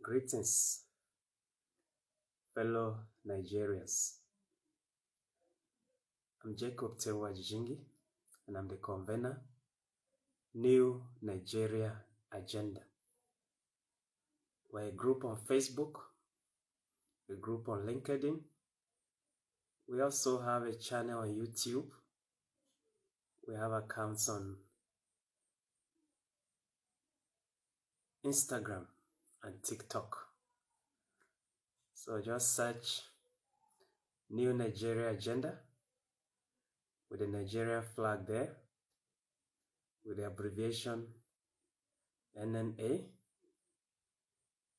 Greetings, fellow Nigerians. I'm Jacob Tewa Jijingi, and I'm the convener, New Nigeria Agenda. We're a group on Facebook, a group on LinkedIn. We also have a channel on YouTube. We have accounts on Instagram and TikTok. So just search New Nigeria Agenda with the Nigerian flag there, with the abbreviation NNA,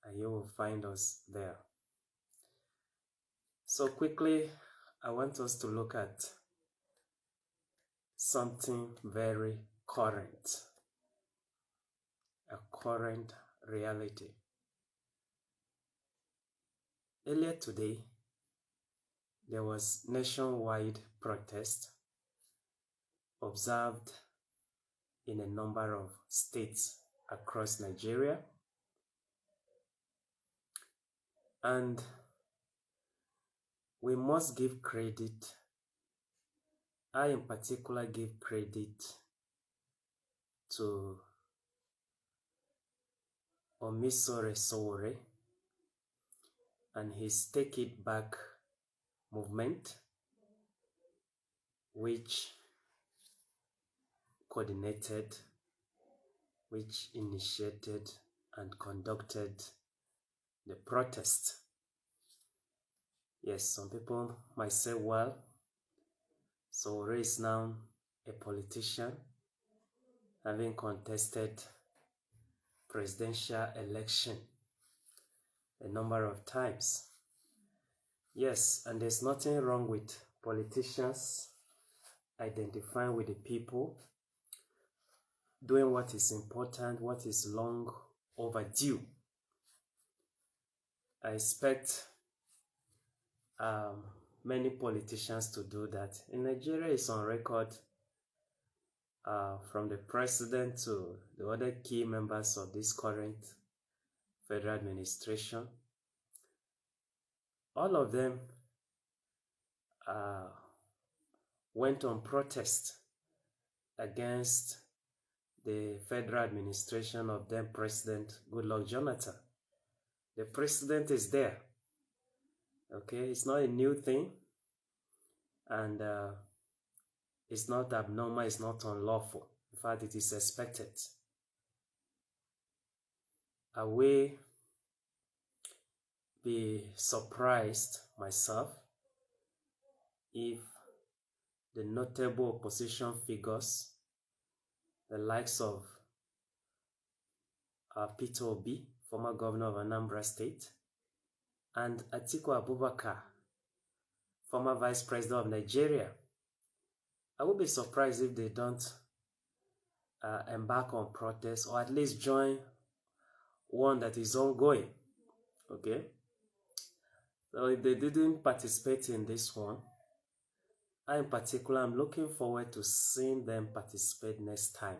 and you will find us there. So quickly, I want us to look at something very current, a current reality. Earlier today, there was nationwide protest observed in a number of states across Nigeria, and we must give credit. I in particular give credit to Omisore Sowore and his Take It Back movement, which coordinated, which initiated and conducted the protest. Yes, some people might say, well, Sowore is now a politician, having contested presidential election a number of times. Yes, and there's nothing wrong with politicians identifying with the people, doing what is important, what is long overdue. I expect many politicians to do that. In Nigeria, it's on record from the president to the other key members of this current federal administration. All of them went on protest against the federal administration of then President Goodluck Jonathan. The president is there. Okay, it's not a new thing, and it's not abnormal, it's not unlawful. In fact, it is expected. I will be surprised myself if the notable opposition figures, the likes of Peter Obi, former governor of Anambra State, and Atiku Abubakar, former vice president of Nigeria, I would be surprised if they don't embark on protest, or at least join one that is ongoing. Okay, so if they didn't participate in this one, I in particular am looking forward to seeing them participate next time.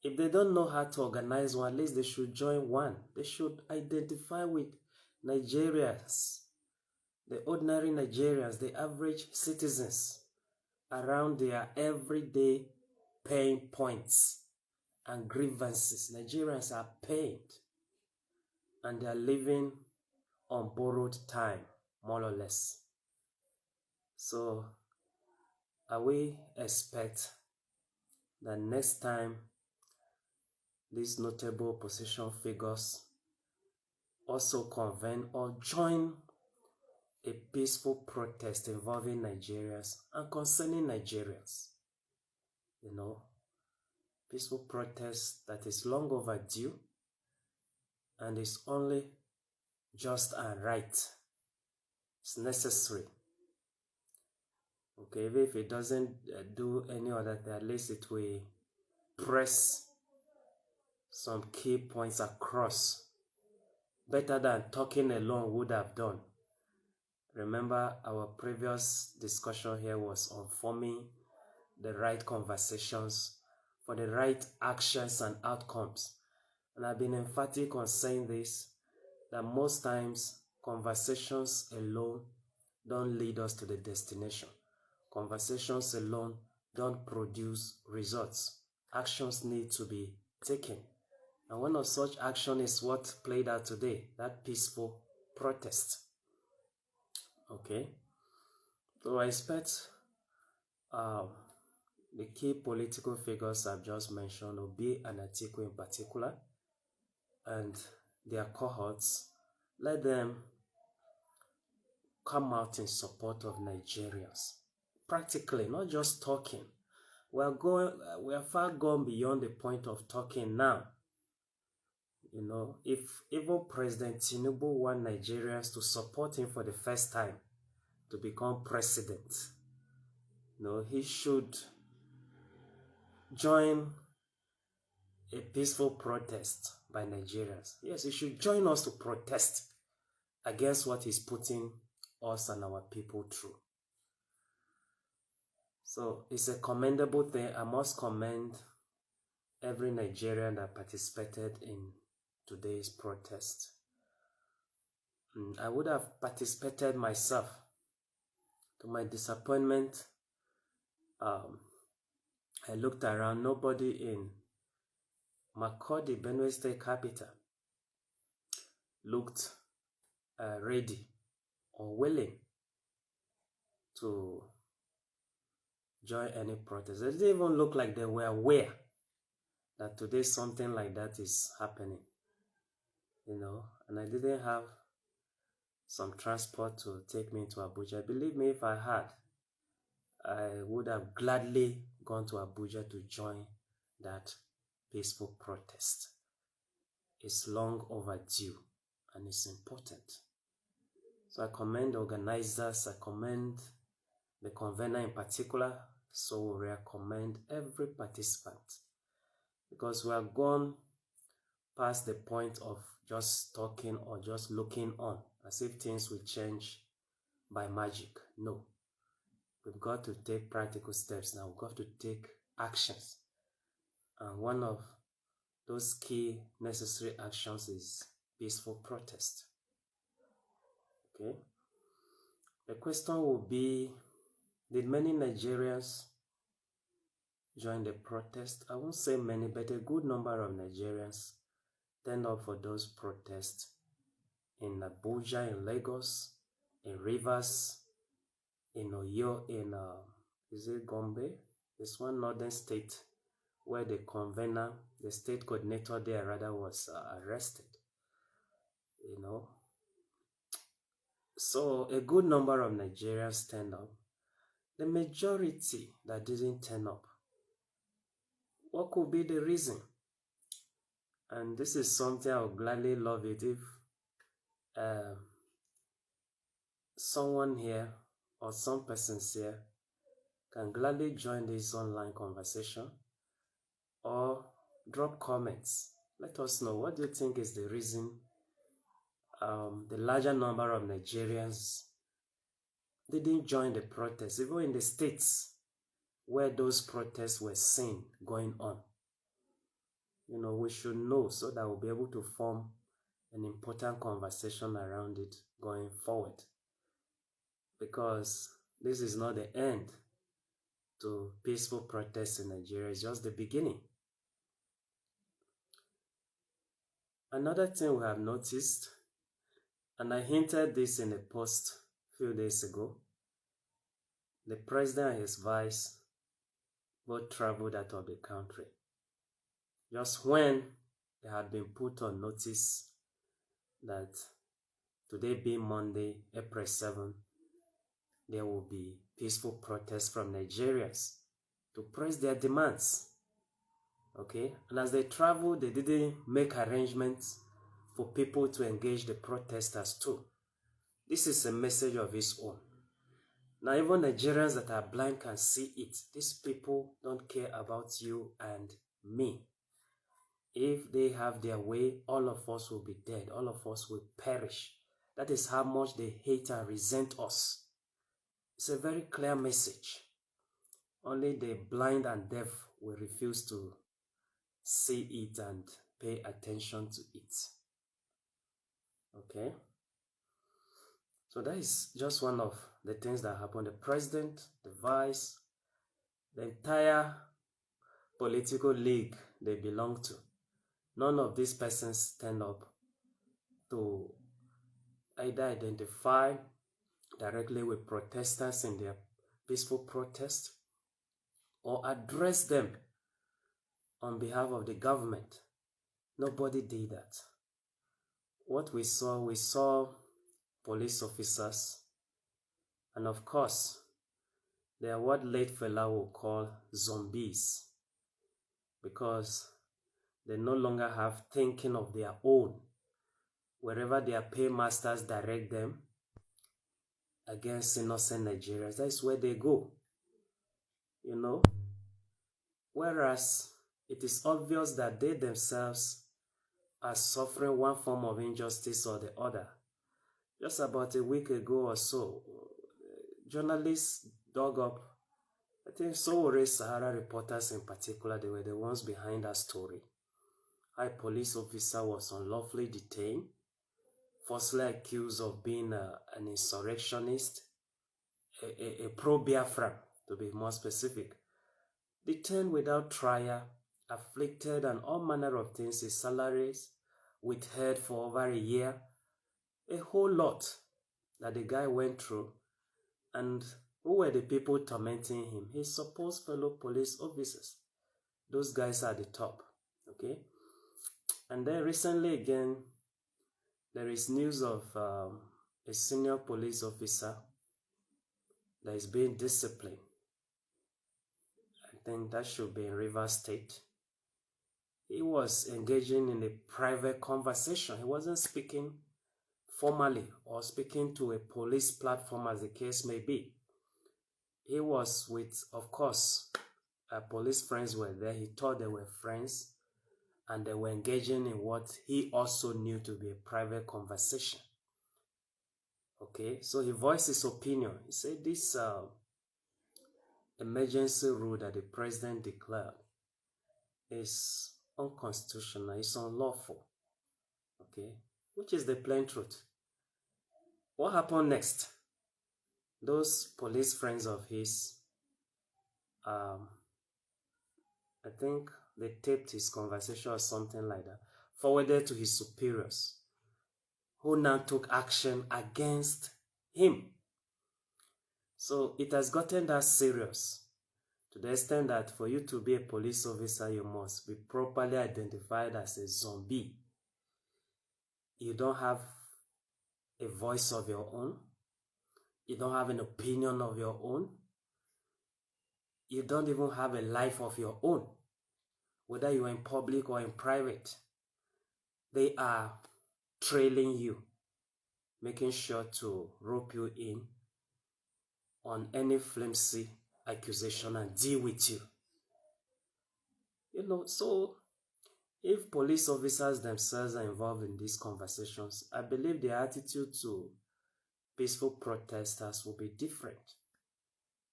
If they don't know how to organize one, at least they should join one. They should identify with Nigerians, the ordinary Nigerians, the average citizens around their everyday pain points and grievances. Nigerians are pained and they are living on borrowed time, more or less. So we expect that next time these notable opposition figures also convene or join a peaceful protest involving Nigerians and concerning Nigerians. You know, peaceful protest that is long overdue and is only just and right. It's necessary. Okay, even if it doesn't do any other thing, at least it will press some key points across better than talking alone would have done. Remember, our previous discussion here was on forming the right conversations for the right actions and outcomes. And I've been emphatic on saying this, that most times conversations alone don't lead us to the destination. Conversations alone don't produce results. Actions need to be taken. And one of such action is what played out today, that peaceful protest. Okay? So I expect the key political figures I've just mentioned, Obi and Atiku in particular, and their cohorts, let them come out in support of Nigerians. Practically, not just talking. We are far gone beyond the point of talking now. You know, if even President Tinubu want Nigerians to support him for the first time to become president, you know, he should join a peaceful protest by Nigerians. Yes, he should join us to protest against what he's putting us and our people through. So it's a commendable thing. I must commend every Nigerian that participated in today's protest. I would have participated myself. To my disappointment, I looked around, nobody in Makurdi, Benue State capital, looked ready or willing to join any protest. It didn't even look like they were aware that today something like that is happening, you know, and I didn't have some transport to take me to Abuja. Believe me, if I had, I would have gladly gone to Abuja to join that peaceful protest. It's long overdue and it's important. So I commend the organizers, I commend the convener in particular, so we recommend every participant, because we have gone past the point of just talking or just looking on as if things will change by magic. No. We've got to take practical steps now. We've got to take actions. And one of those key necessary actions is peaceful protest. Okay? The question will be, did many Nigerians join the protest? I won't say many, but a good number of Nigerians turned up for those protests in Abuja, in Lagos, in Rivers, in Oyo, in is it Gombe? This one northern state where the convener, the state coordinator there rather, was arrested. You know, so a good number of Nigerians turned up. The majority that didn't turn up, what could be the reason? And this is something I would gladly love it if someone here or some persons here can gladly join this online conversation or drop comments. Let us know, what do you think is the reason the larger number of Nigerians didn't join the protests, even in the states where those protests were seen going on. You know, we should know so that we'll be able to form an important conversation around it going forward. Because this is not the end to peaceful protests in Nigeria, it's just the beginning. Another thing we have noticed, and I hinted this in a post a few days ago, the president and his vice both traveled out of the country. Just when they had been put on notice that today being Monday, April 7th, there will be peaceful protests from Nigerians to press their demands. Okay? And as they traveled, they didn't make arrangements for people to engage the protesters too. This is a message of its own. Now, even Nigerians that are blind can see it. These people don't care about you and me. If they have their way, all of us will be dead. All of us will perish. That is how much they hate and resent us. It's a very clear message. Only the blind and deaf will refuse to see it and pay attention to it. Okay, so that is just one of the things that happened. The president, the vice, the entire political league they belong to, none of these persons stand up to either identify directly with protesters in their peaceful protest or address them on behalf of the government. Nobody did that. What we saw police officers, and of course, they are what late fella will call zombies, because they no longer have thinking of their own. Wherever their paymasters direct them against innocent Nigerians, that is where they go. You know? Whereas it is obvious that they themselves are suffering one form of injustice or the other. Just about a week ago or so, journalists dug up, I think Sowore Sahara reporters in particular, they were the ones behind that story. A police officer was unlawfully detained, falsely accused of being an insurrectionist, a pro-Biafran, to be more specific. Detained without trial, afflicted and all manner of things, his salaries withheld for over a year, a whole lot that the guy went through. And who were the people tormenting him? His supposed fellow police officers. Those guys are at the top, okay? And then recently again, there is news of a senior police officer that is being disciplined. I think that should be in Rivers State. He was engaging in a private conversation. He wasn't speaking formally or speaking to a police platform, as the case may be. He was with, of course, police friends were there. He thought they were friends, and they were engaging in what he also knew to be a private conversation. Okay, so he voiced his opinion. He said this emergency rule that the president declared is unconstitutional, it's unlawful. Okay, which is the plain truth. What happened next? Those police friends of his, I think they taped his conversation or something like that, forwarded to his superiors, who now took action against him. So it has gotten that serious, to the extent that for you to be a police officer, you must be properly identified as a zombie. You don't have a voice of your own. You don't have an opinion of your own. You don't even have a life of your own, whether you're in public or in private. They are trailing you, making sure to rope you in on any flimsy accusation and deal with you. You know, so if police officers themselves are involved in these conversations, I believe their attitude to peaceful protesters will be different.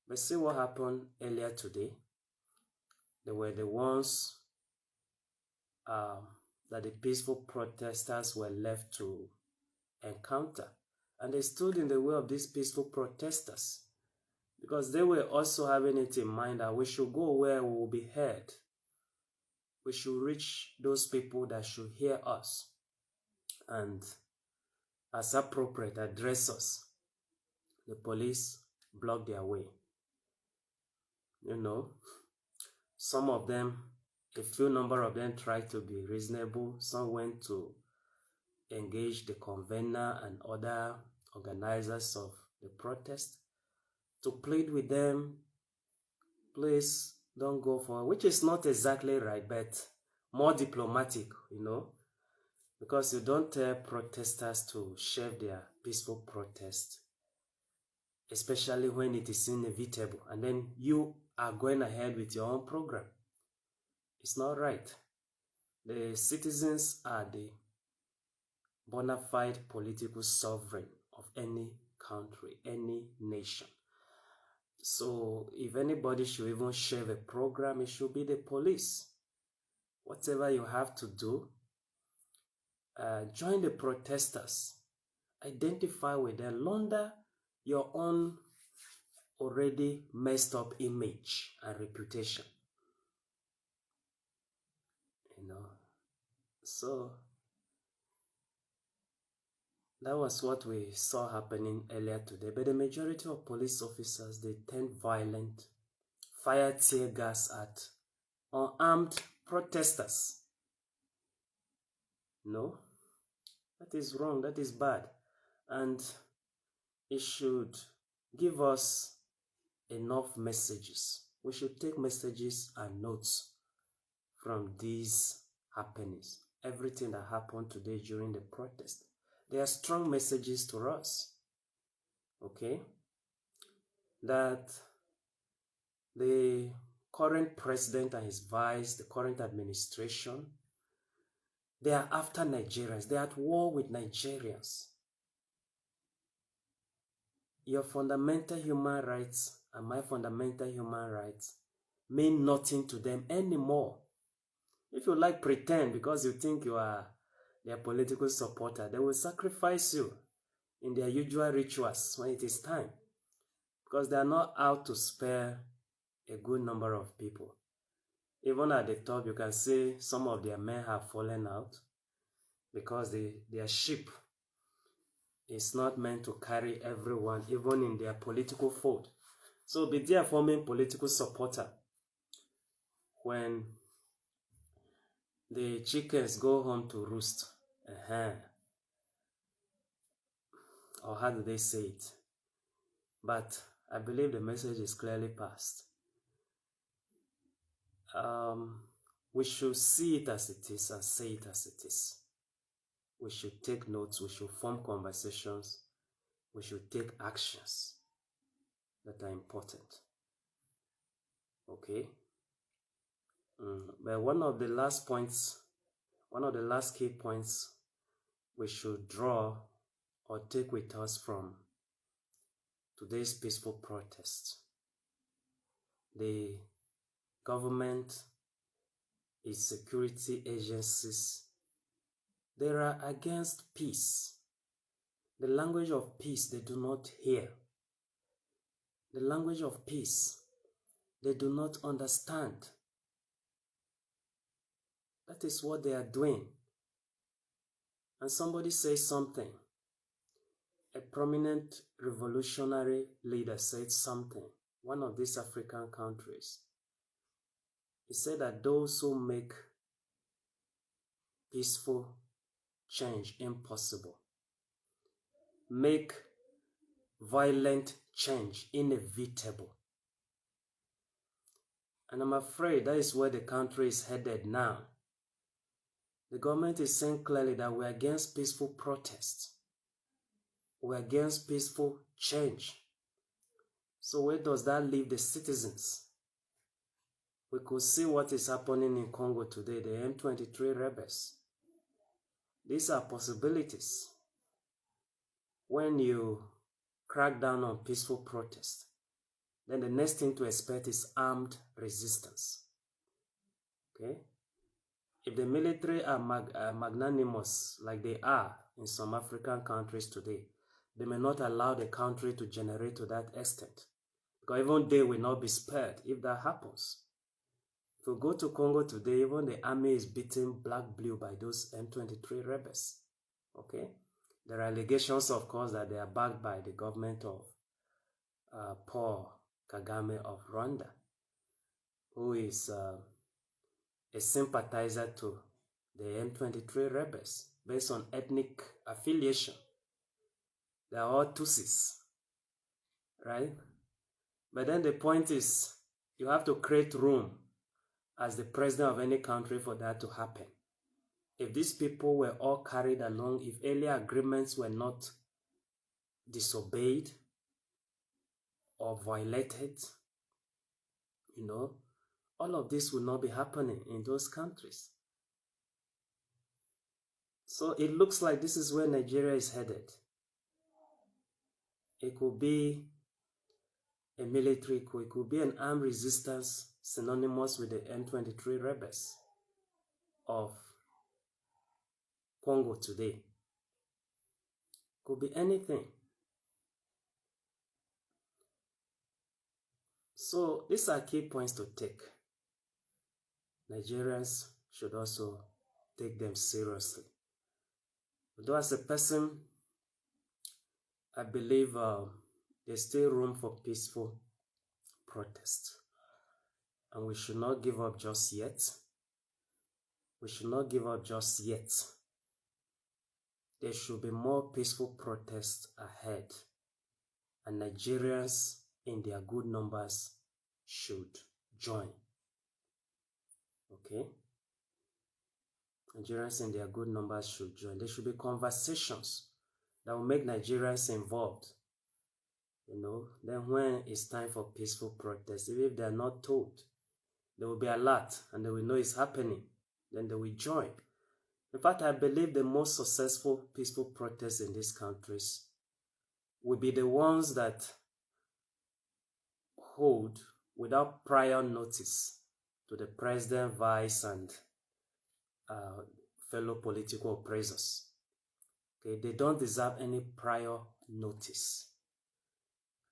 But see what happened earlier today. They were the ones that the peaceful protesters were left to encounter. And they stood in the way of these peaceful protesters, because they were also having it in mind that we should go where we will be heard. We should reach those people that should hear us and, as appropriate, address us. The police blocked their way. You know, some of them, a few number of them tried to be reasonable. Some went to engage the convener and other organizers of the protest to plead with them, please don't go for it, which is not exactly right, but more diplomatic, you know, because you don't tell protesters to shelve their peaceful protest, especially when it is inevitable, and then you are going ahead with your own program. It's not right. The citizens are the bona fide political sovereign of any country, any nation. So if anybody should even share a program, it should be the police. Whatever you have to do, join the protesters. Identify with them. Launder your own already messed up image and reputation. You know, so that was what we saw happening earlier today. But the majority of police officers, they turned violent, fired tear gas at unarmed protesters. No, that is wrong, that is bad. And it should give us enough messages. We should take messages and notes from these happenings. Everything that happened today during the protest. There are strong messages to us. Okay? That the current president and his vice, the current administration, they are after Nigerians. They are at war with Nigerians. Your fundamental human rights and my fundamental human rights mean nothing to them anymore. If you like pretend because you think you are their political supporter, they will sacrifice you in their usual rituals when it is time. Because they are not out to spare a good number of people. Even at the top, you can see some of their men have fallen out because their ship is not meant to carry everyone, even in their political fold. So be there forming political supporter when the chickens go home to roost. Or how do they say it? But I believe the message is clearly passed. We should see it as it is and say it as it is. We should take notes, we should form conversations, we should take actions that are important. Okay? But one of the last key points we should draw or take with us from today's peaceful protest. The government, its security agencies, they are against peace. The language of peace they do not hear. The language of peace they do not understand. That is what they are doing. And somebody says something. A prominent revolutionary leader said something. One of these African countries. He said that those who make peaceful change impossible, make violent change inevitable. And I'm afraid that is where the country is headed now. The government is saying clearly that we're against peaceful protests. We're against peaceful change. So where does that leave the citizens? We could see what is happening in Congo today, the M23 rebels. These are possibilities. When you crack down on peaceful protest, then the next thing to expect is armed resistance. Okay? If the military are magnanimous like they are in some African countries today, they may not allow the country to generate to that extent. Because even they will not be spared if that happens. If you go to Congo today, even the army is beaten black-blue by those M23 rebels. Okay? There are allegations, of course, that they are backed by the government of Paul Kagame of Rwanda, who is a sympathizer to the M23 rebels based on ethnic affiliation. They are all Tutsis, right? But then the point is, you have to create room as the president of any country for that to happen. If these people were all carried along, if earlier agreements were not disobeyed or violated, all of this will not be happening in those countries. So it looks like this is where Nigeria is headed. It could be a military coup, it could be an armed resistance synonymous with the M23 rebels of Congo today. Could be anything. So these are key points to take. Nigerians should also take them seriously. Although as a person, I believe there's still room for peaceful protest. And we should not give up just yet. We should not give up just yet. There should be more peaceful protests ahead. And Nigerians in their good numbers should join. Okay? Nigerians in their good numbers should join. There should be conversations that will make Nigerians involved. You know, then when it's time for peaceful protest, even if they are not told, they will be alert and they will know it's happening. Then they will join. In fact, I believe the most successful peaceful protests in these countries will be the ones that hold without prior notice to the president, vice, and fellow political oppressors. Okay, they don't deserve any prior notice.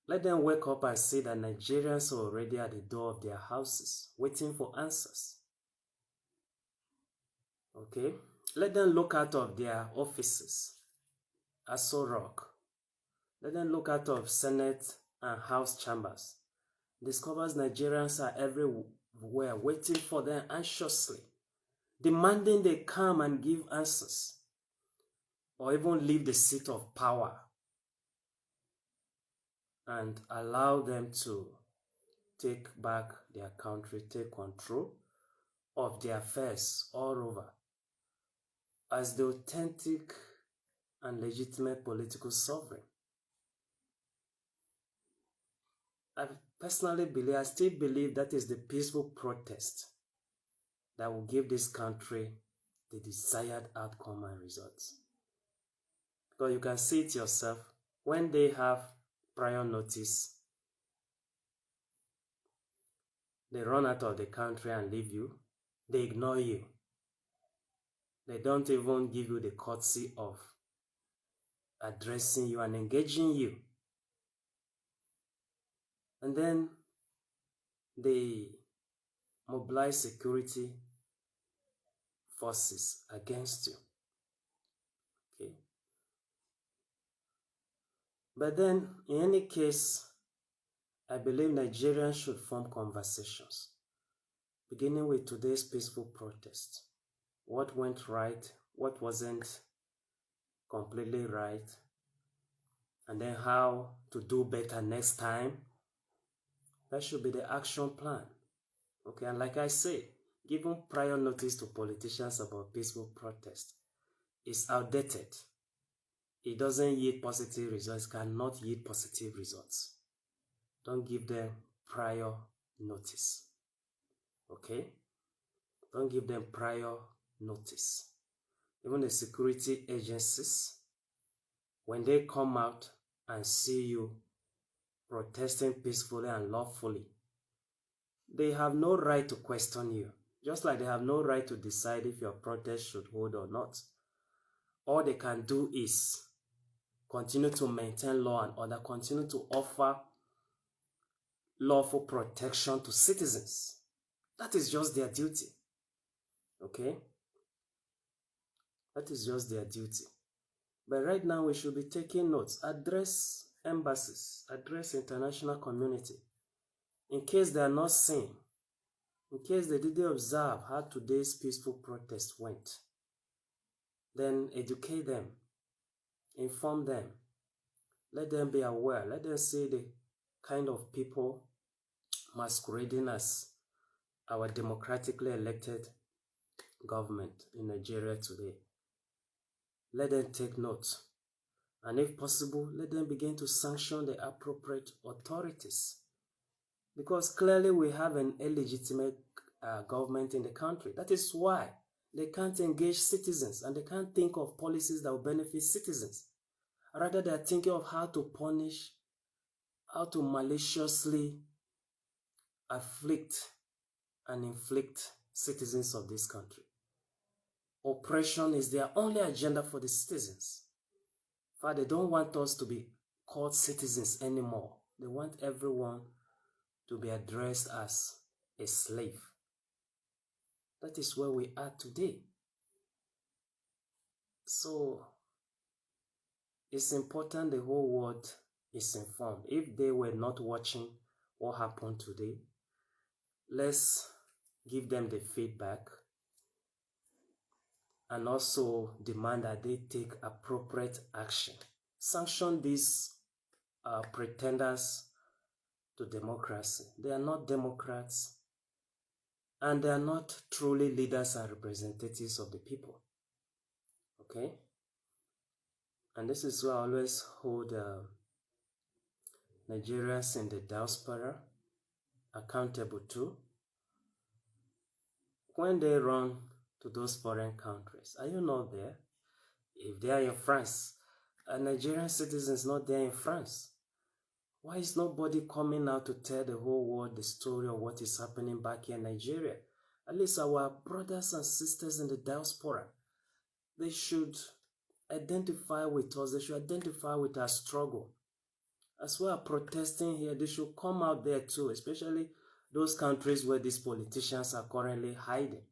Let them wake up and see that Nigerians are already at the door of their houses, waiting for answers. Okay? Let them look out of their offices, Aso Rock. Let them look out of Senate and House chambers. Discovers Nigerians are everywhere, waiting for them anxiously, demanding they come and give answers, or even leave the seat of power and allow them to take back their country, take control of their affairs all over as the authentic and legitimate political sovereign. I personally believe, I still believe that is the peaceful protest that will give this country the desired outcome and results. Because you can see it yourself, when they have prior notice, they run out of the country and leave you, they ignore you. They don't even give you the courtesy of addressing you and engaging you. And then they mobilize security forces against you. Okay. But then, in any case, I believe Nigerians should form conversations, beginning with today's peaceful protest. What went right, what wasn't completely right, and then how to do better next time. That should be the action plan. Okay, and like I say, giving prior notice to politicians about peaceful protest is outdated. It doesn't yield positive results, cannot yield positive results. Don't give them prior notice. Okay? Don't give them prior notice. Even the security agencies, when they come out and see you protesting peacefully and lawfully, they have no right to question you, just like they have no right to decide if your protest should hold or not. All they can do is continue to maintain law and order, continue to offer lawful protection to citizens. That is just their duty. Okay? That is just their duty. But right now we should be taking notes. Address embassies, address international community. In case they are not seeing, in case they didn't observe how today's peaceful protest went, then educate them, inform them, let them be aware, let them see the kind of people masquerading as our democratically elected government in Nigeria today. Let them take note. And if possible, let them begin to sanction the appropriate authorities. Because clearly we have an illegitimate government in the country. That is why they can't engage citizens and they can't think of policies that will benefit citizens. Rather, they're thinking of how to punish, how to maliciously afflict and inflict citizens of this country. oppression is their only agenda for the citizens. In fact, they don't want us to be called citizens anymore. They want everyone to be addressed as a slave. That is where we are today. So it's important the whole world is informed. If they were not watching what happened today, let's give them the feedback and also demand that they take appropriate action. Sanction these pretenders to democracy. They are not democrats, and they are not truly leaders and representatives of the people. Okay? And this is why I always hold Nigerians in the diaspora accountable too. When they run to those foreign countries, are you not there? If they are in France, a Nigerian citizen is not there in France. Why is nobody coming out to tell the whole world the story of what is happening back here in Nigeria? At least our brothers and sisters in the diaspora, they should identify with us. They should identify with our struggle. As we are protesting here, they should come out there too, especially those countries where these politicians are currently hiding.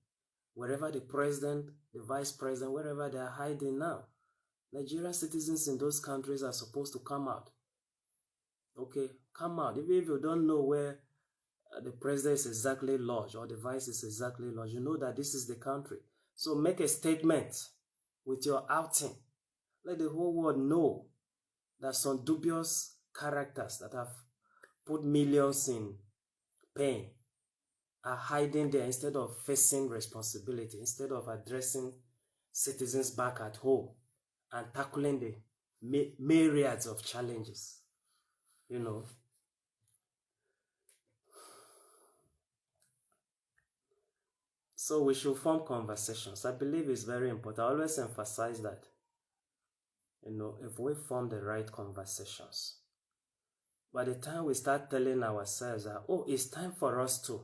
Wherever the president, the vice president, wherever they are hiding now, Nigerian citizens in those countries are supposed to come out. Okay, come out. Even if you don't know where the president is exactly lodged or the vice is exactly lodged, you know that this is the country. So make a statement with your outing. Let the whole world know that some dubious characters that have put millions in pain are hiding there instead of facing responsibility, instead of addressing citizens back at home and tackling the myriads of challenges. You know. So we should form conversations. I believe it's very important. I always emphasize that. You know, if we form the right conversations, by the time we start telling ourselves that, oh, it's time for us to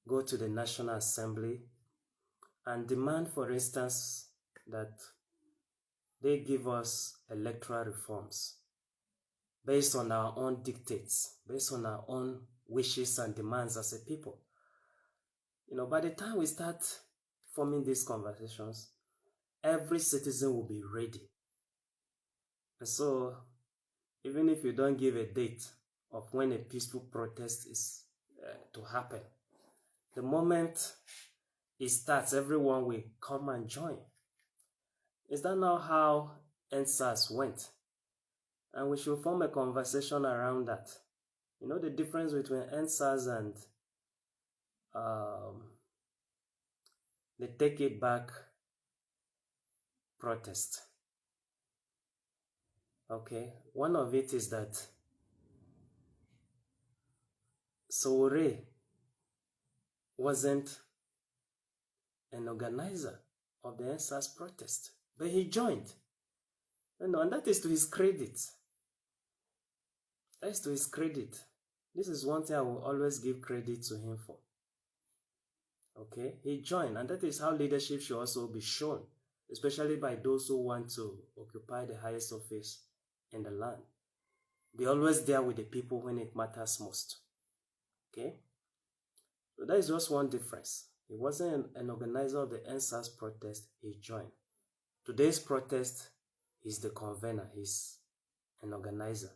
go to the National Assembly and demand, for instance, that they give us electoral reforms based on our own dictates, based on our own wishes and demands as a people. You know, by the time we start forming these conversations, every citizen will be ready. And so, even if you don't give a date of when a peaceful protest is to happen, the moment it starts, everyone will come and join. Is that not how NSAS went? And we should form a conversation around that. You know the difference between NSAS and the Take It Back protest. Okay, one of it is that Sowore wasn't an organizer of the NSAS protest, but he joined. And that is to his credit. That is to his credit. This is one thing I will always give credit to him for. Okay, he joined, and that is how leadership should also be shown, especially by those who want to occupy the highest office in the land. Be always there with the people when it matters most. Okay, so that is just one difference. He wasn't an organizer of the NSAS protest, he joined. Today's protest, he's the convener, he's an organizer.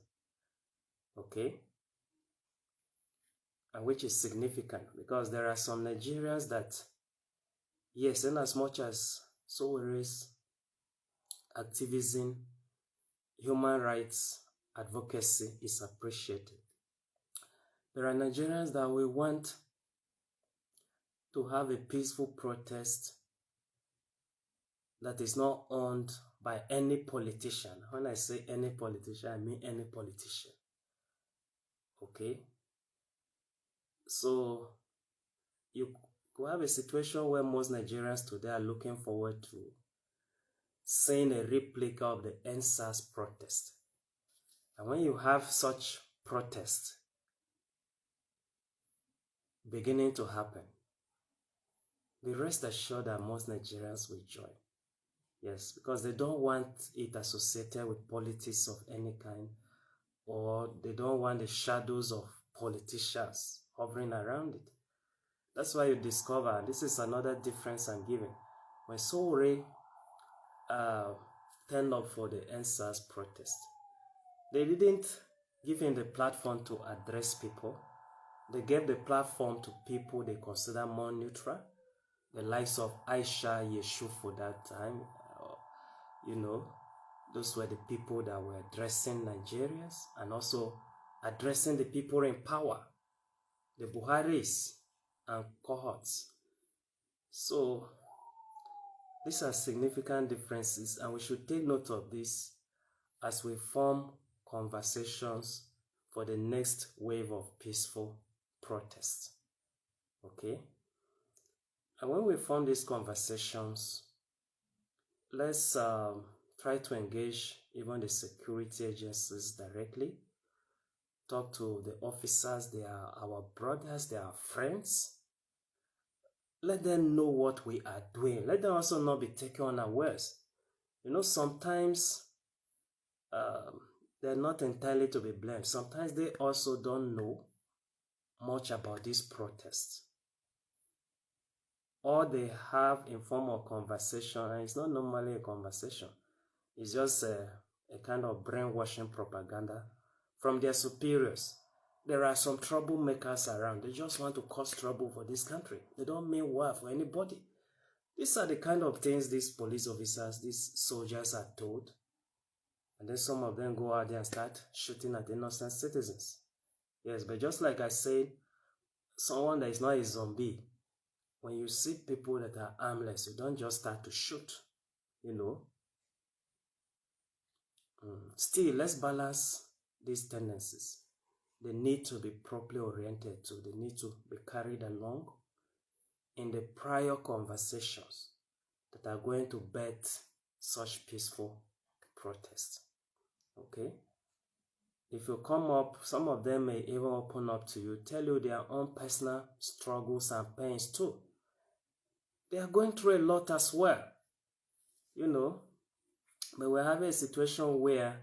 Okay, and which is significant because there are some Nigerians that, yes, in as much as Sowere's activism, human rights advocacy is appreciated, there are Nigerians that will want to have a peaceful protest that is not owned by any politician. When I say any politician, I mean any politician. Okay? So you could have a situation where most Nigerians today are looking forward to seeing a replica of the NSAS protest. And when you have such protests beginning to happen, be rest assured that most Nigerians will join. Yes, because they don't want it associated with politics of any kind, or they don't want the shadows of politicians hovering around it. That's why you discover, this is another difference I'm giving. When Sowore turned up for the NSAS protest, they didn't give him the platform to address people. They gave the platform to people they consider more neutral, the likes of Aisha Yeshu for that time. You know, those were the people that were addressing Nigerians and also addressing the people in power, the Buharis and cohorts. So these are significant differences, and we should take note of this as we form conversations for the next wave of peaceful protest. Okay? And when we form these conversations, let's try to engage even the security agencies directly. Talk to the officers. They are our brothers, they are friends. Let them know what we are doing. Let them also not be taken unawares. You know, sometimes they're not entirely to be blamed. Sometimes they also don't know much about these protests. All they have in form of conversation, and it's not normally a conversation, it's just a kind of brainwashing propaganda from their superiors. There are some troublemakers around. They just want to cause trouble for this country. They don't mean well for anybody. These are the kind of things these police officers, these soldiers are told. And then some of them go out there and start shooting at innocent citizens. Yes, but just like I said, someone that is not a zombie, when you see people that are armless, you don't just start to shoot, you know. Still, let's balance these tendencies. They need to be properly oriented to. They need to be carried along in the prior conversations that are going to birth such peaceful protests. Okay? If you come up, some of them may even open up to you, tell you their own personal struggles and pains too. They are going through a lot as well, you know. But we're having a situation where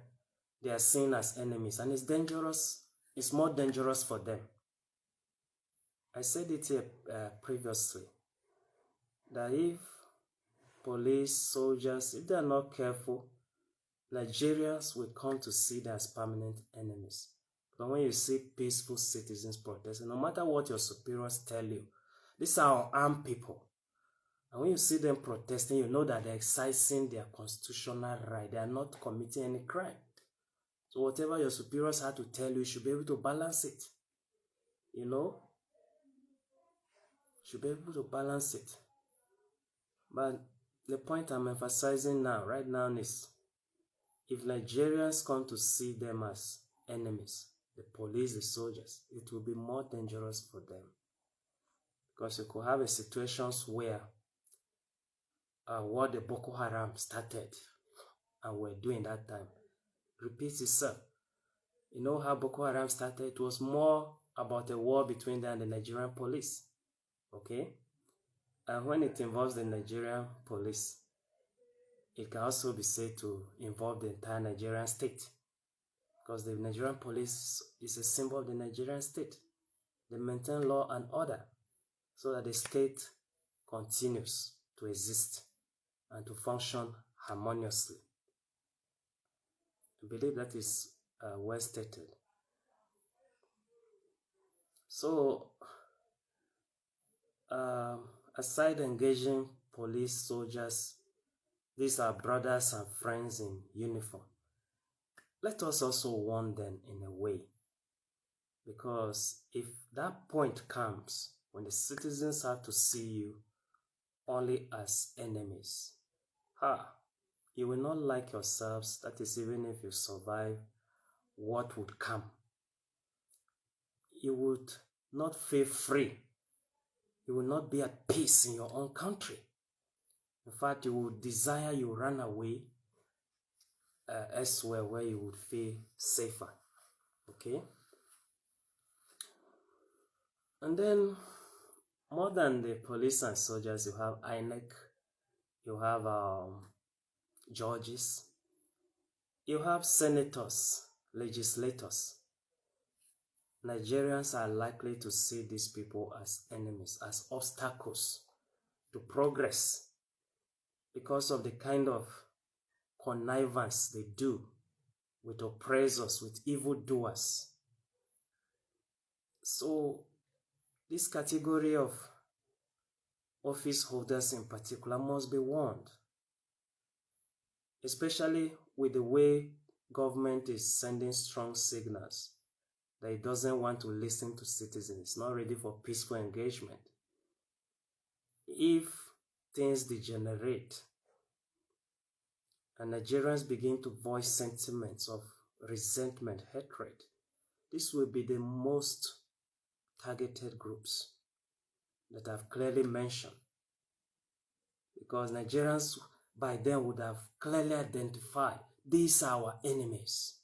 they are seen as enemies, and it's dangerous. It's more dangerous for them. I said it here previously, that if police, soldiers, if they are not careful, Nigerians will come to see them as permanent enemies. But when you see peaceful citizens protesting, no matter what your superiors tell you, these are armed people. And when you see them protesting, you know that they're exercising their constitutional right. They are not committing any crime. So whatever your superiors have to tell you, you should be able to balance it. You know? You should be able to balance it. But the point I'm emphasizing now, right now, is if Nigerians come to see them as enemies, the police, the soldiers, it will be more dangerous for them. Because you could have a situations where what the Boko Haram started and were doing that time repeats itself. You know how Boko Haram started? It was more about a war between them and the Nigerian police. Okay? And when it involves the Nigerian police, it can also be said to involve the entire Nigerian state. Because the Nigerian police is a symbol of the Nigerian state. They maintain law and order so that the state continues to exist and to function harmoniously. I believe that is well stated. So, aside engaging police, soldiers, these are brothers and friends in uniform. Let us also warn them in a way. Because if that point comes when the citizens have to see you only as enemies, you will not like yourselves. That is, even if you survive what would come. You would not feel free. You will not be at peace in your own country. In fact, you would desire you run away elsewhere where you would feel safer. Okay? And then more than the police and soldiers, you have INEC, you have judges, you have senators, legislators. Nigerians are likely to see these people as enemies, as obstacles to progress because of the kind of connivance they do with oppressors, with evildoers. So this category of office holders in particular must be warned, especially with the way government is sending strong signals that it doesn't want to listen to citizens. It's not ready for peaceful engagement. If things degenerate and Nigerians begin to voice sentiments of resentment, hatred, this will be the most targeted groups that I've clearly mentioned, because Nigerians by then would have clearly identified these are our enemies.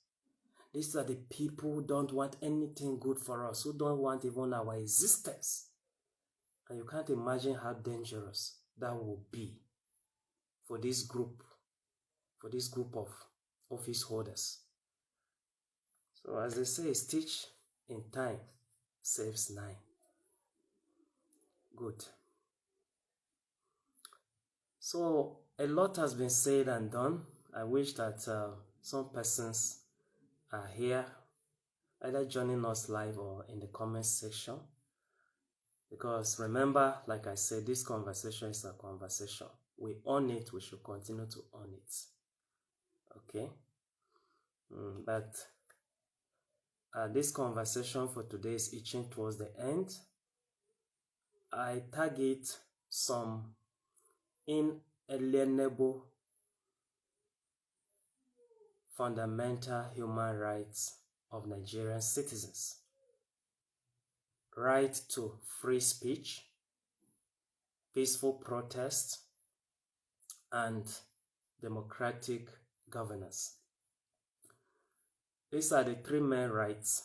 These are the people who don't want anything good for us, who don't want even our existence. And you can't imagine how dangerous that will be for this group of office holders. So as they say, stitch in time saves 9. Good. So a lot has been said and done. I wish that some persons are here, either joining us live or in the comment section. Because remember, like I said, this conversation is a conversation. We own it, we should continue to own it. Okay? But this conversation for today is itching towards the end. I target some inalienable fundamental human rights of Nigerian citizens. Right to free speech, peaceful protest, and democratic governance. These are the 3 main rights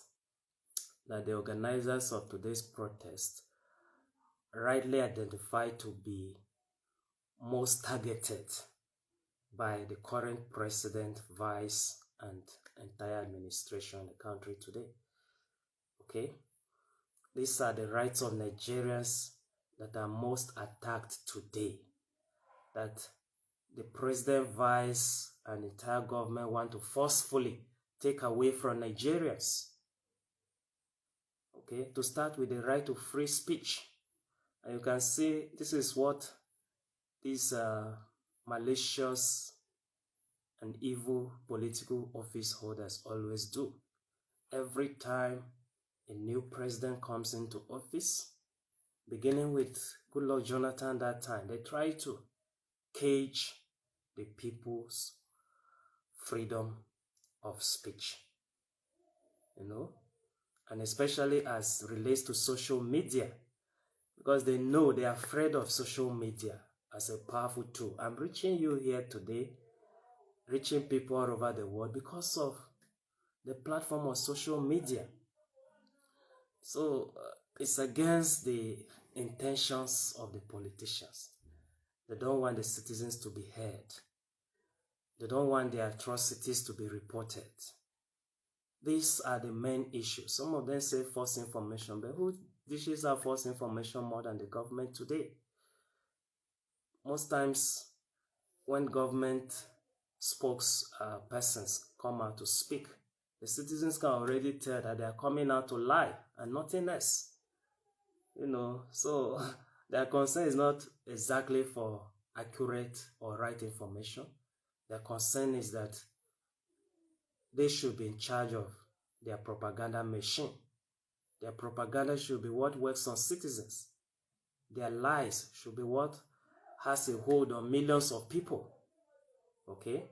that the organizers of today's protest rightly identify to be most targeted by the current president, vice, and entire administration in the country today. Okay? These are the rights of Nigerians that are most attacked today, that the president, vice, and entire government want to forcefully take away from Nigerians. Okay, to start with the right to free speech. And you can see this is what these malicious and evil political office holders always do. Every time a new president comes into office, beginning with Goodluck Jonathan that time, they try to cage the people's freedom of speech, you know, and especially as relates to social media, because they know they are afraid of social media as a powerful tool. I'm reaching you here today, reaching people all over the world because of the platform of social media. So it's against the intentions of the politicians. They don't want the citizens to be heard. They don't want their atrocities to be reported. These are the main issues. Some of them say false information, but who dishes out false information more than the government today? Most times, when government spokespersons come out to speak, the citizens can already tell that they are coming out to lie and nothing else. You know, so their concern is not exactly for accurate or right information. Their concern is that they should be in charge of their propaganda machine. Their propaganda should be what works on citizens. Their lies should be what has a hold on millions of people. Okay?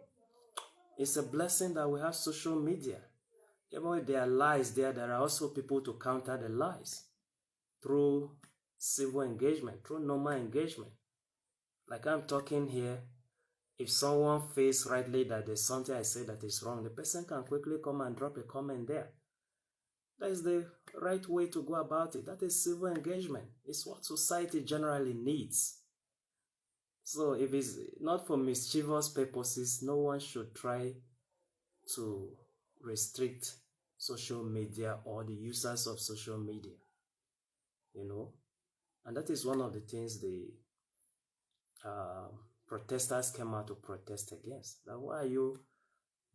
It's a blessing that we have social media. Even with their lies there are also people to counter the lies through civil engagement, through normal engagement. Like I'm talking here, if someone feels rightly that there's something I say that is wrong, the person can quickly come and drop a comment there. That is the right way to go about it. That is civil engagement. It's what society generally needs. So if it's not for mischievous purposes, no one should try to restrict social media or the users of social media, you know. And that is one of the things the protesters came out to protest against. That why are you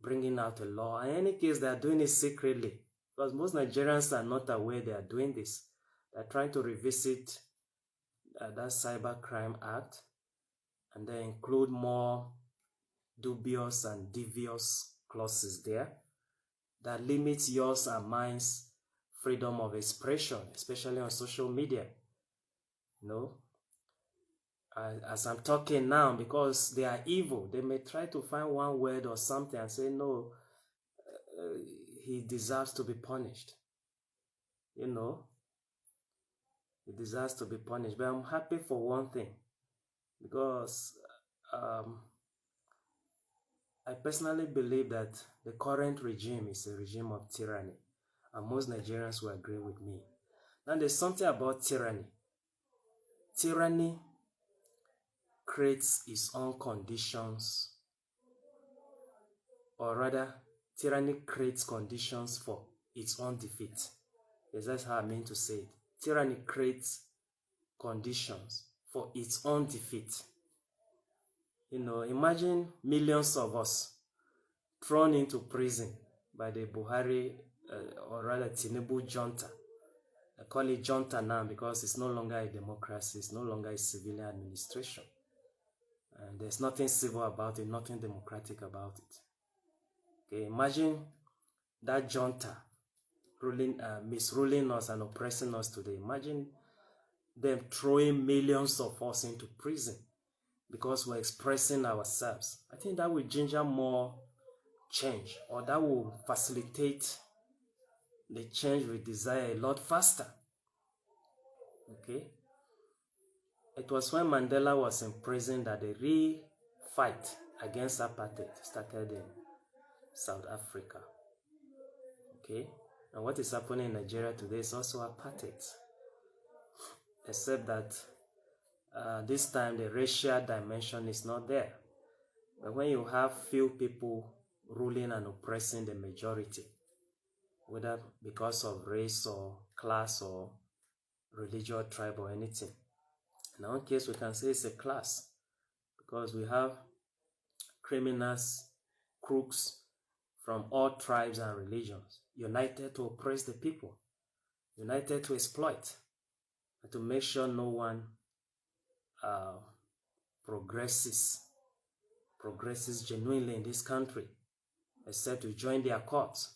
bringing out a law? In any case, they are doing it secretly, because most Nigerians are not aware they are doing this. They are trying to revisit that Cybercrime Act and then include more dubious and devious clauses there that limits yours and mine's freedom of expression, especially on social media. You know, as I'm talking now, because they are evil, they may try to find one word or something and say, no, he deserves to be punished. You know, he deserves to be punished. But I'm happy for one thing, because I personally believe that the current regime is a regime of tyranny, and most Nigerians will agree with me. Now, there's something about tyranny. Tyranny creates its own conditions, or rather, tyranny creates conditions for its own defeat. Yes, that's how I mean to say it. Tyranny creates conditions for its own defeat. You know, imagine millions of us thrown into prison by the Buhari, or rather Tinubu junta. I call it junta now because it's no longer a democracy, it's no longer a civilian administration. And there's nothing civil about it, nothing democratic about it. Okay, imagine that junta ruling, misruling us and oppressing us today. Imagine them throwing millions of us into prison because we're expressing ourselves. I think that will ginger more change, or that will facilitate the change we desire a lot faster. Okay? It was when Mandela was in prison that the real fight against apartheid started in South Africa. Okay? And what is happening in Nigeria today is also apartheid. Except that this time the racial dimension is not there. But when you have few people ruling and oppressing the majority, whether because of race or class or religion, tribe or anything, in our case we can say it's a class, because we have criminals, crooks from all tribes and religions united to oppress the people, united to exploit, and to make sure no one progresses genuinely in this country, except to join their cause.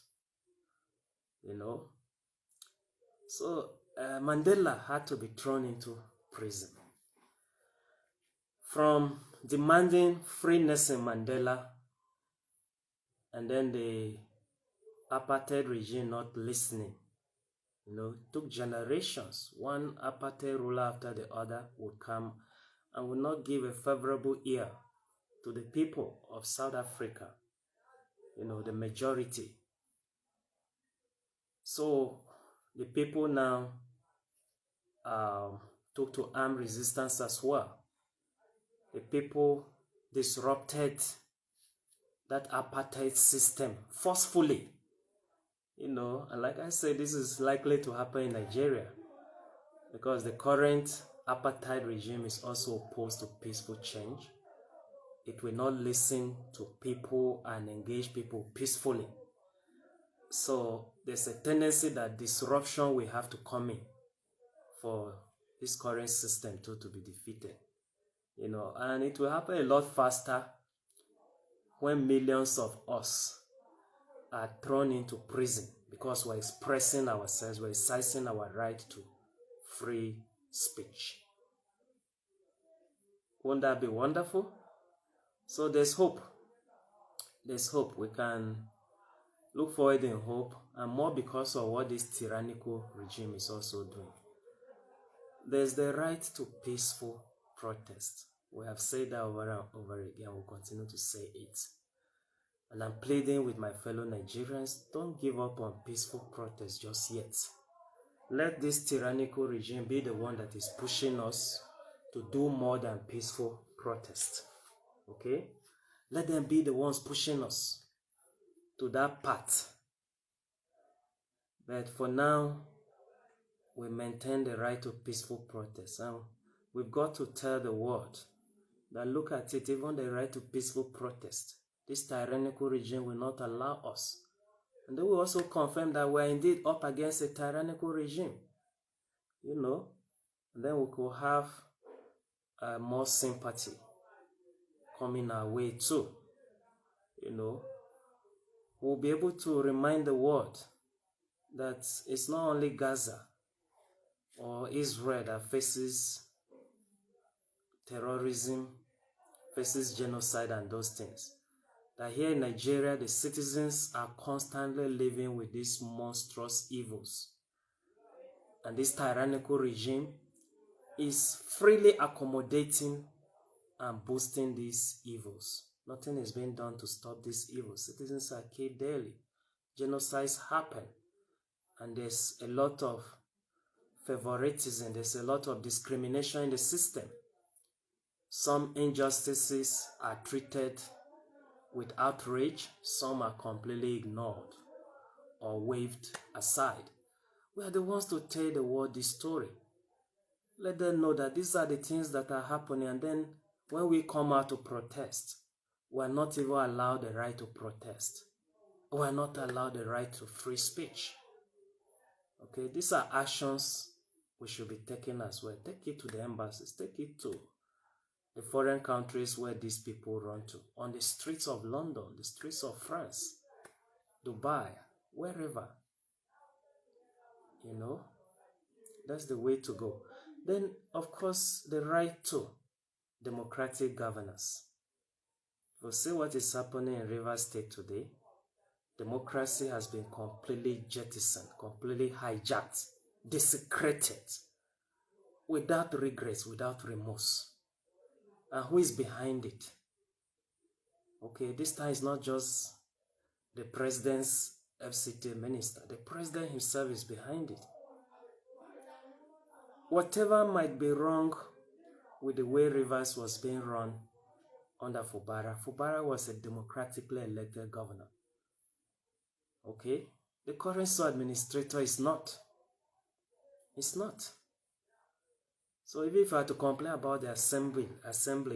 You know, so Mandela had to be thrown into prison. From demanding free Nelson Mandela, and then the apartheid regime not listening, you know, took generations. One apartheid ruler after the other would come and would not give a favorable ear to the people of South Africa, you know, the majority. So the people now took to armed resistance as well. The people disrupted that apartheid system forcefully. You know, and like I said, this is likely to happen in Nigeria, because the current apartheid regime is also opposed to peaceful change. It will not listen to people and engage people peacefully. So there's a tendency that disruption will have to come in for this current system to be defeated. You know, and it will happen a lot faster when millions of us are thrown into prison because we're expressing ourselves, we're exercising our right to free speech. Won't that be wonderful? So there's hope. There's hope. We can look forward in hope, and more because of what this tyrannical regime is also doing. There's the right to peaceful protest. We have said that over and over again. We'll continue to say it. And I'm pleading with my fellow Nigerians, don't give up on peaceful protests just yet. Let this tyrannical regime be the one that is pushing us to do more than peaceful protest. Okay? Let them be the ones pushing us to that path. But for now, we maintain the right to peaceful protest. And we've got to tell the world that look at it, even the right to peaceful protest, this tyrannical regime will not allow us. And they will also confirm that we're indeed up against a tyrannical regime. You know, and then we could have more sympathy coming our way too. You know, we'll be able to remind the world that it's not only Gaza or Israel that faces terrorism, faces genocide and those things. That here in Nigeria, the citizens are constantly living with these monstrous evils. And this tyrannical regime is freely accommodating and boosting these evils. Nothing is being done to stop these evils. Citizens are killed daily. Genocides happen. And there's a lot of favoritism. There's a lot of discrimination in the system. Some injustices are treated with outrage. Some are completely ignored or waved aside. We are the ones to tell the world this story. Let them know that these are the things that are happening, and then when we come out to protest, we are not even allowed the right to protest. We are not allowed the right to free speech. Okay, these are actions we should be taking as well. Take it to the embassies, take it to the foreign countries where these people run to, on the streets of London, the streets of France, Dubai, wherever. You know, that's the way to go. Then, of course, the right to democratic governance. We'll see what is happening in Rivers State today. Democracy has been completely jettisoned, completely hijacked, desecrated, without regrets, without remorse. And who is behind it? Okay, this time it's not just the president's FCT minister. The president himself is behind it. Whatever might be wrong with the way Rivers was being run under Fubara, Fubara was a democratically elected governor. Okay? The current administrator is not. It's not. So even if I had to complain about the assembly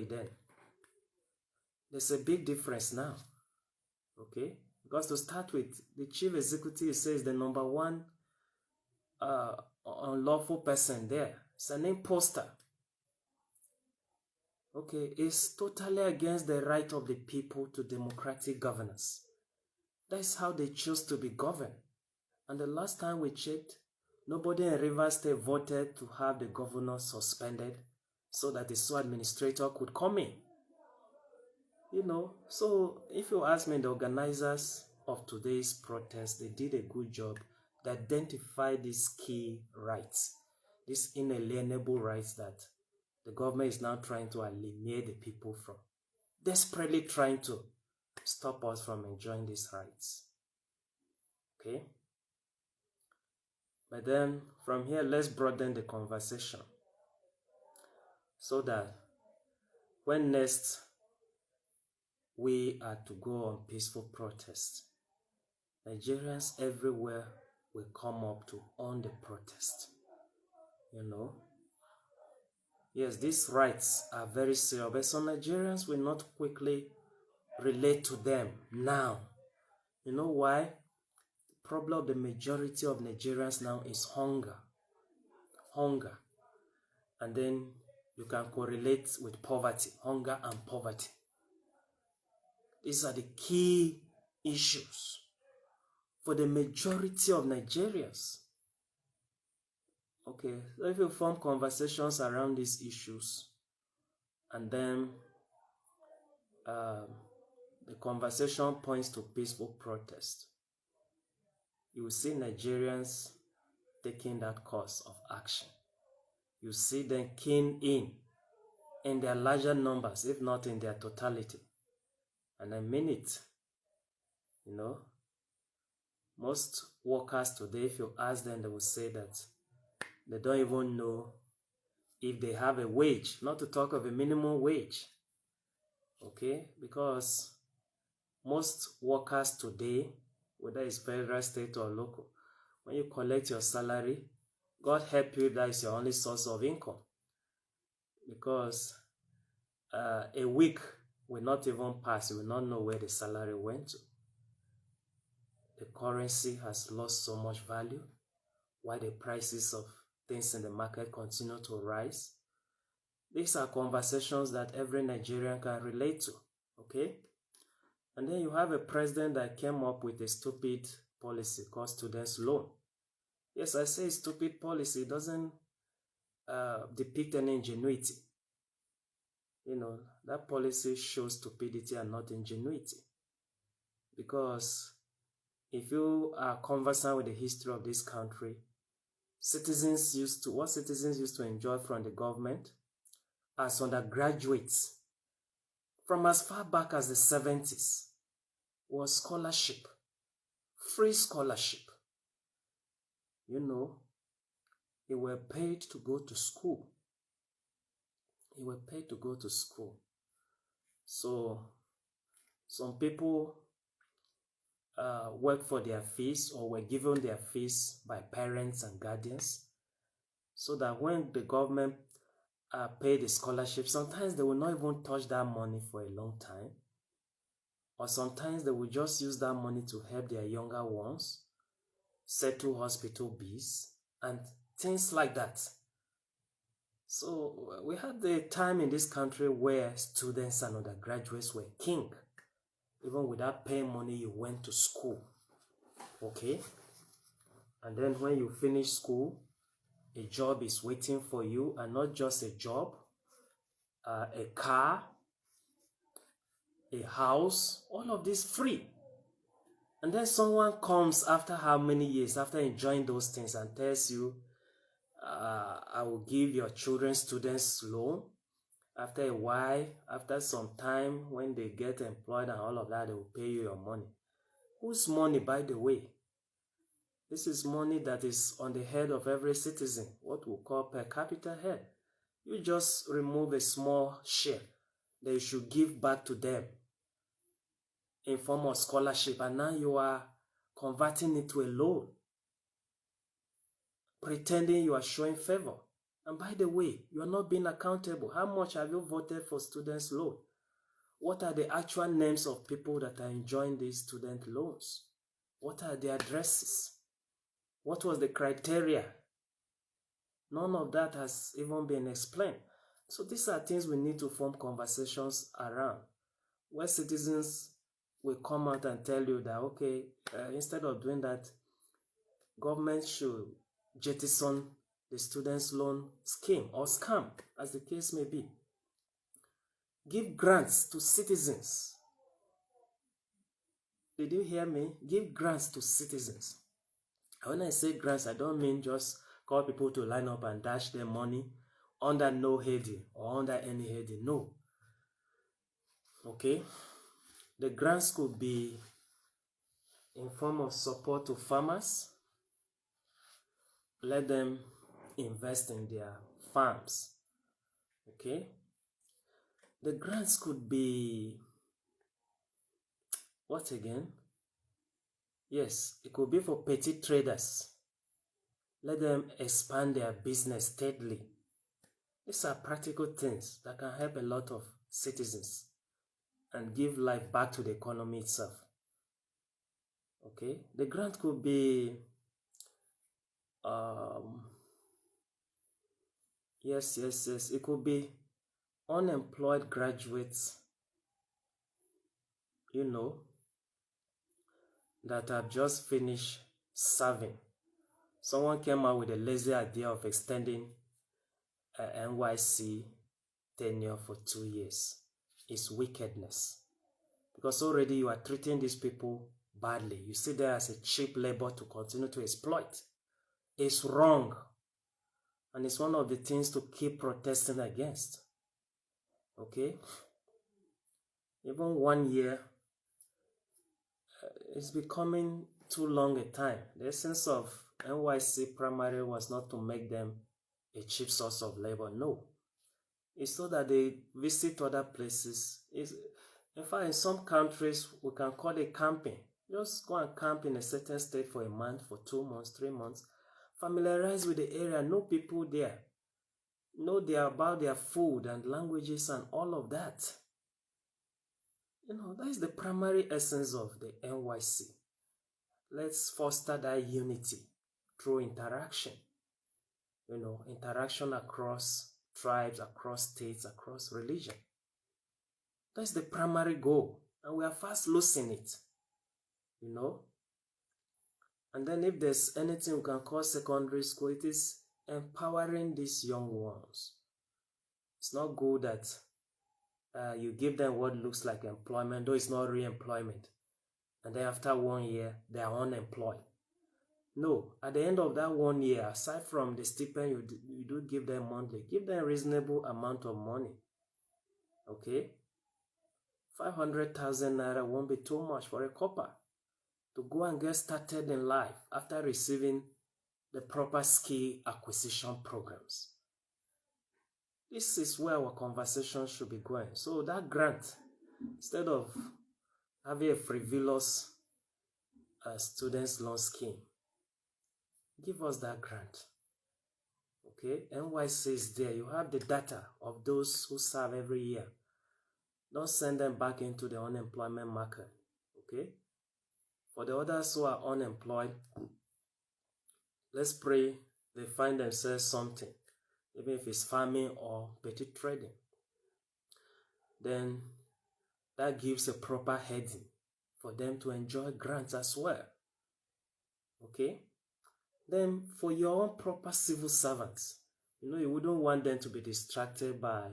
then, there's a big difference now. Okay? Because to start with, the chief executive says the number one unlawful person there. It's an imposter. Okay, it's totally against the right of the people to democratic governance. That's how they choose to be governed. And the last time we checked, nobody in Rivers State voted to have the governor suspended so that the sole administrator could come in. You know, so if you ask me, the organizers of today's protest, they did a good job to identify these key rights, these inalienable rights that the government is now trying to alienate the people from, desperately trying to stop us from enjoying these rights. Okay? But then from here, let's broaden the conversation so that when next we are to go on peaceful protest, Nigerians everywhere will come up to own the protest. You know? Yes, these rights are very serious, but some Nigerians will not quickly relate to them now. You know why? The problem of the majority of Nigerians now is hunger. Hunger. And then you can correlate with poverty, hunger and poverty. These are the key issues for the majority of Nigerians. Okay, so if you form conversations around these issues, and then the conversation points to peaceful protest, you will see Nigerians taking that course of action. You see them keen in their larger numbers, if not in their totality. And I mean it. You know, most workers today, if you ask them, they will say that they don't even know if they have a wage, not to talk of a minimum wage. Okay, because most workers today, whether it's federal, state, or local, when you collect your salary, God help you, that is your only source of income. Because a week will not even pass, you will not know where the salary went to. The currency has lost so much value, while the prices of things in the market continue to rise. These are conversations that every Nigerian can relate to, okay? And then you have a president that came up with a stupid policy called students' loan. Yes, I say stupid policy. It doesn't depict any ingenuity. You know, that policy shows stupidity and not ingenuity. Because if you are conversant with the history of this country, what citizens used to enjoy from the government as undergraduates from as far back as the 70s was scholarship, free scholarship. You know, they were paid to go to school. They were paid to go to school. So some people work for their fees or were given their fees by parents and guardians, so that when the government paid the scholarship, sometimes they will not even touch that money for a long time. Or sometimes they will just use that money to help their younger ones settle hospital bills and things like that. So we had the time in this country where students and undergraduates were king. Even without paying money, you went to school. Okay? And then when you finish school, a job is waiting for you, and not just a job, a car, a house, all of this free. And then someone comes after how many years, after enjoying those things, and tells you, I will give your children students loan. After a while, after some time, when they get employed and all of that, they will pay you your money. Whose money, by the way? This is money that is on the head of every citizen, what we call per capita head. You just remove a small share that you should give back to them in form of scholarship, and now you are converting it to a loan, pretending you are showing favor. And by the way, you are not being accountable. How much have you voted for students' loan? What are the actual names of people that are enjoying these student loans? What are the addresses? What was the criteria? None of that has even been explained. So these are things we need to form conversations around, where citizens will come out and tell you that, okay, instead of doing that, government should jettison the students' loan scheme or scam, as the case may be. Give grants to citizens. Did you hear me? Give grants to citizens. When I say grants, I don't mean just call people to line up and dash their money under no heading or under any heading. No. Okay? The grants could be in form of support to farmers. Let them invest in their farms. Okay? The grants could be, what again? Yes, it could be for petty traders. Let them expand their business steadily. These are practical things that can help a lot of citizens and give life back to the economy itself. Okay? The grant could be, yes. It could be unemployed graduates, that have just finished serving. Someone came out with a lazy idea of extending NYC tenure for 2 years. It's wickedness. Because already you are treating these people badly. You see them as a cheap labor to continue to exploit. It's wrong. And it's one of the things to keep protesting against. Okay? Even 1 year it's becoming too long a time. The essence of NYC primary was not to make them a cheap source of labor. No. It's so that they visit other places. In fact, in some countries, we can call it camping. Just go and camp in a certain state for a month, for 2 months, 3 months. Familiarize with the area, know people there. Know about their food and languages and all of that. That is the primary essence of the NYC. Let's foster that unity through interaction. Interaction across tribes, across states, across religion. That's the primary goal. And we are fast losing it. And then if there's anything we can call secondary school, it is empowering these young ones. It's not good that you give them what looks like employment, though it's not re-employment. And then after 1 year, they are unemployed. No, at the end of that 1 year, aside from the stipend you do give them monthly, give them a reasonable amount of money. Okay? 500,000 naira won't be too much for a copper to go and get started in life after receiving the proper skill acquisition programs. This is where our conversation should be going. So that grant, instead of having a frivolous students loan scheme, give us that grant. Okay, NYC is there. You have the data of those who serve every year. Don't send them back into the unemployment market. Okay, for the others who are unemployed, let's pray they find themselves something, even if it's farming or petty trading. Then that gives a proper heading for them to enjoy grants as well. Okay? Then for your own proper civil servants, you wouldn't want them to be distracted by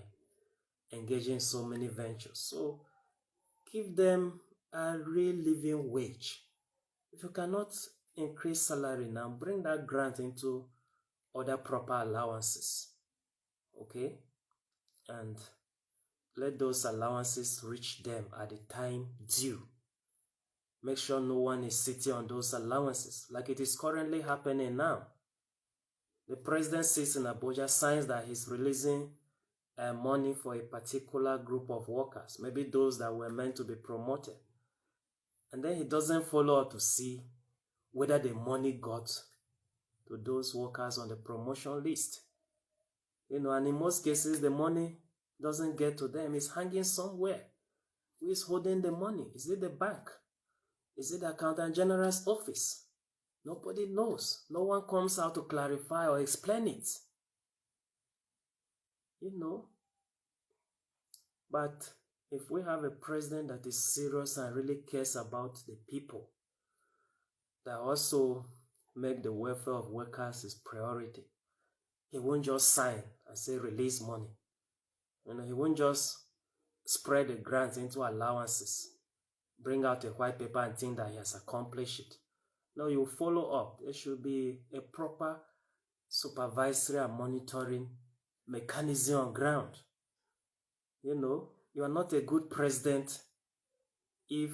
engaging in so many ventures. So give them a real living wage. If you cannot increase salary now, bring that grant into other proper allowances. Okay? And let those allowances reach them at the time due. Make sure no one is sitting on those allowances like it is currently happening now. The president sits in Abuja, signs that he's releasing money for a particular group of workers, maybe those that were meant to be promoted. And then he doesn't follow up to see whether the money got to those workers on the promotion list. And in most cases, the money doesn't get to them. It's hanging somewhere. Who is holding the money? Is it the bank? Is it the Accountant General's office? Nobody knows. No one comes out to clarify or explain it. But if we have a president that is serious and really cares about the people, that also make the welfare of workers his priority, he won't just sign and say release money. He won't just spread the grants into allowances, bring out a white paper and think that he has accomplished it. No, you follow up. There should be a proper supervisory and monitoring mechanism on ground. You are not a good president if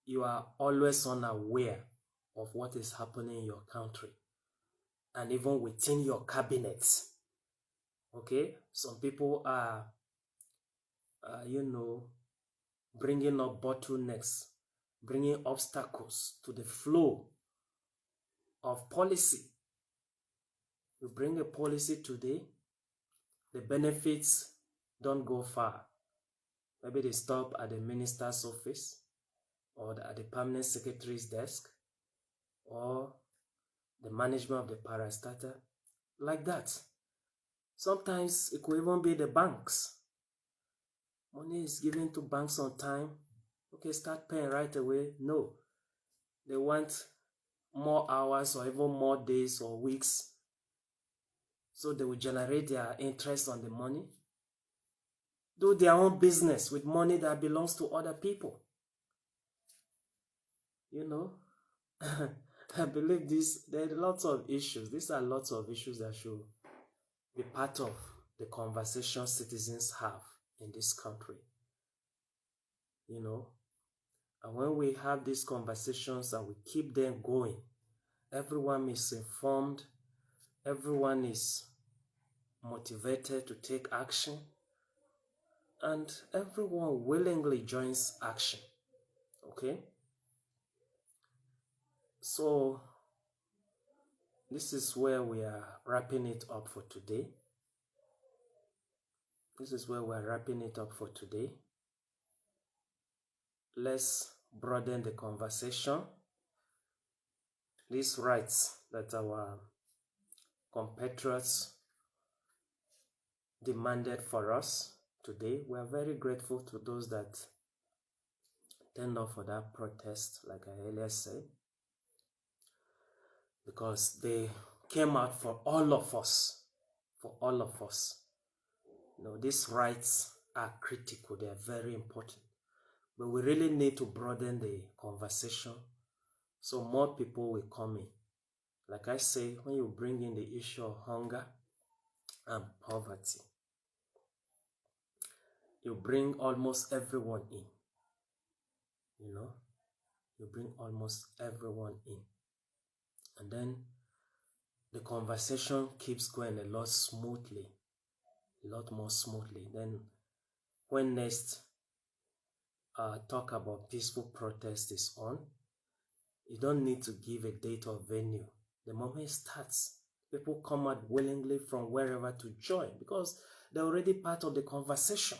you are always unaware of what is happening in your country and even within your cabinets. Okay? Some people are, bringing up bottlenecks, bringing obstacles to the flow of policy. You bring a policy today, the benefits don't go far. Maybe they stop at the minister's office or at the permanent secretary's desk or the management of the parastatal, like that. Sometimes it could even be the banks. Money is given to banks on time. Okay, start paying right away. No. They want more hours or even more days or weeks. So they will generate their interest on the money. Do their own business with money that belongs to other people. I believe there are lots of issues. These are lots of issues that should be part of the conversation citizens have in this country. And when we have these conversations and we keep them going, everyone is informed, everyone is motivated to take action, and everyone willingly joins action. Okay? So, this is where we are wrapping it up for today. This is where we're wrapping it up for today. Let's broaden the conversation. These rights that our compatriots demanded for us today, we are very grateful to those that turned up for that protest, like I earlier said, because they came out for all of us, for all of us. You know, these rights are critical, they are very important. But we really need to broaden the conversation so more people will come in. Like I say, when you bring in the issue of hunger and poverty, you bring almost everyone in. You know, you bring almost everyone in. And then the conversation keeps going a lot smoothly, a lot more smoothly. Then when next talk about peaceful protest is on, you don't need to give a date or venue. The moment it starts, people come out willingly from wherever to join because they're already part of the conversation.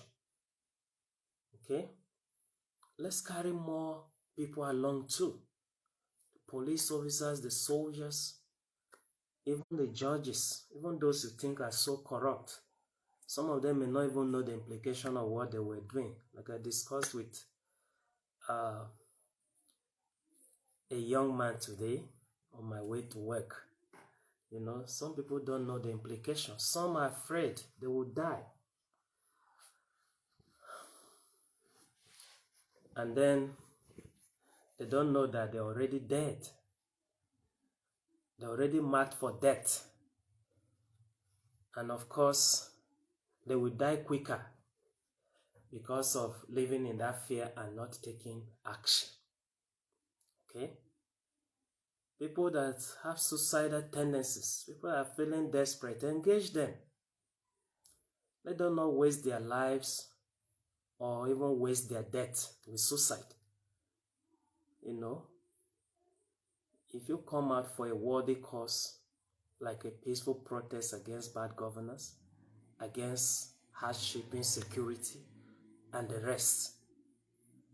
Okay? Let's carry more people along too. The police officers, the soldiers, even the judges, even those you think are so corrupt. Some of them may not even know the implication of what they were doing. Like I discussed with a young man today on my way to work. You know, some people don't know the implications. Some are afraid they will die. And then they don't know that they're already dead. They're already marked for death. And of course, they will die quicker because of living in that fear and not taking action. Okay? People that have suicidal tendencies, people that are feeling desperate, engage them. Let them not waste their lives or even waste their death with suicide. You know, if you come out for a worthy cause, like a peaceful protest against bad governance, against hardship, insecurity, and the rest,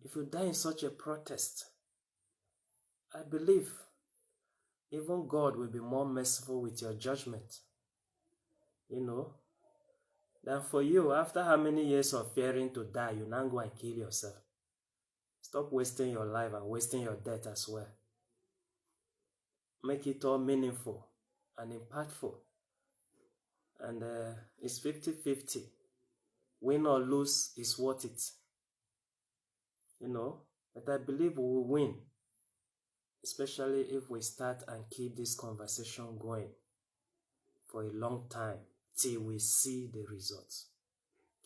if you die in such a protest, I believe even God will be more merciful with your judgment, you know, than for you, after how many years of fearing to die, you now go and kill yourself. Stop wasting your life and wasting your death as well. Make it all meaningful and impactful. And it's 50-50. Win or lose is worth it. You know, but I believe we will win. Especially if we start and keep this conversation going for a long time till we see the results.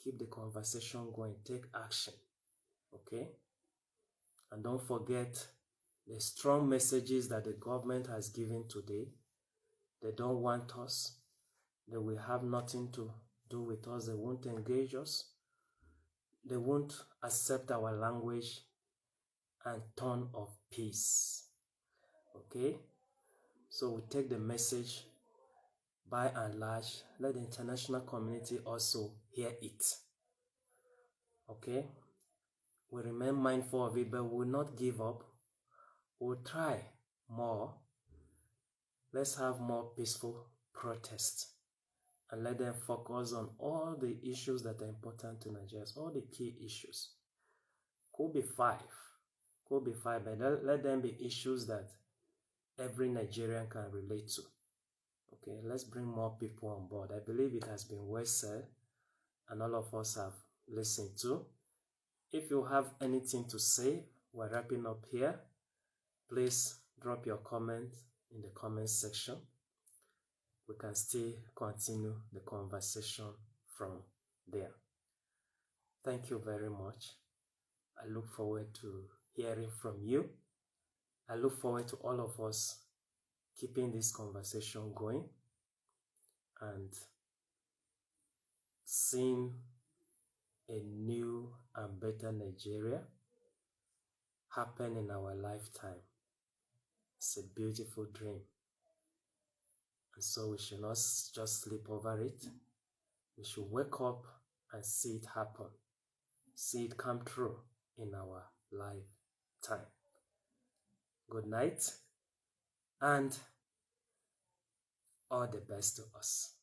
Keep the conversation going. Take action. Okay? And don't forget the strong messages that the government has given today. They don't want us. They will have nothing to do with us. They won't engage us. They won't accept our language and tone of peace. Okay? So we take the message by and large. Let the international community also hear it. Okay? We remain mindful of it, but we will not give up. We'll try more. Let's have more peaceful protests and let them focus on all the issues that are important to Nigerians, all the key issues. Could be five, but let them be issues that every Nigerian can relate to. Okay, let's bring more people on board. I believe it has been well said and all of us have listened to. If you have anything to say, we're wrapping up here. Please drop your comment in the comment section. We can still continue the conversation from there. Thank you very much. I look forward to hearing from you. I look forward to all of us keeping this conversation going and seeing a new and better Nigeria happen in our lifetime. It's a beautiful dream. And so we should not just sleep over it. We should wake up and see it happen. See it come true in our lifetime. Good night and all the best to us.